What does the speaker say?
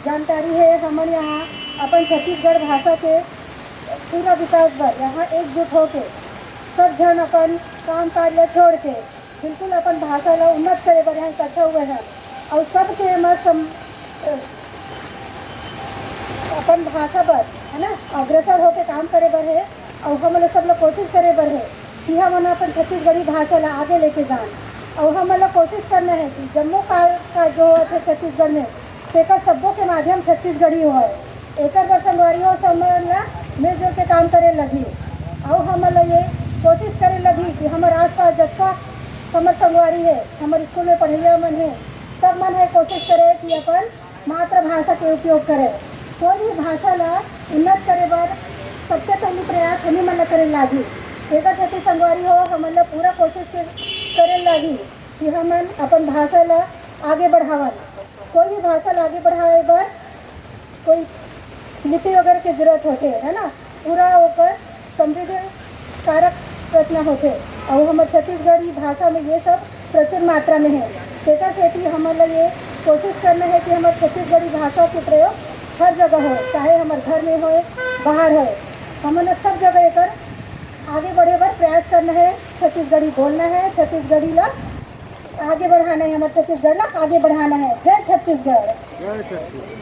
जानकारी है। हमारे यहाँ अपन छत्तीसगढ़ भाषा के पूरा विकास बर यहाँ एकजुट होके सब जन अपन काम कार्य छोड़ के बिल्कुल अपन भाषा ला उन्नत करे बर यहाँ इकट्ठा हुए हैं और सबके मत अपन भाषा पर है ना अग्रसर होके काम करे बर है और हम लोग सब लोग कोशिश करे बर है कि हम अपन छत्तीसगढ़ी भाषा ला आगे लेके जाएं। और हम लोग कोशिश करना है कि जम्मू का जो है छत्तीसगढ़ में तेकर शब्दों के माध्यम छत्तीसगढ़ी हो है एक संगवारी हो सब ला मिलजुल के काम करे लगी। और हम लोग ये कोशिश करे लगी कि हमारे आसपास जितना हमारे संगवारी है हमारे स्कूल में पढ़ैया मन है सब मन है कोशिश करे कि अपन मातृभाषा के उपयोग करें। कोई भी भाषा ला उन्नत करे बर सबसे पहली प्रयास हमें मन करे लागी। एक छत्तीस संगवारी हो हम लोग पूरा कोशिश करे लागी कि हम अपन भाषा ला आगे बढ़ावन। कोई भी भाषा ला आगे बढ़ाए बर कोई लिपि वगैरह की जरूरत होते है ना पूरा होकर समृद्ध कारक रचना होते और हमारे छत्तीसगढ़ी भाषा में ये सब प्रचुर मात्रा में है। तेकर खेती हमारे ये कोशिश करना है कि हमारे छत्तीसगढ़ी भाषा के प्रयोग हर जगह हो, चाहे हमारे घर में हो बाहर हो, हमें सब जगह एक आगे बढ़े बर प्रयास करना है। छत्तीसगढ़ी बोलना है, छत्तीसगढ़ी ला आगे बढ़ाना है, हमारे छत्तीसगढ़ ला आगे बढ़ाना है। जय छत्तीसगढ़। जय छत्तीसगढ़।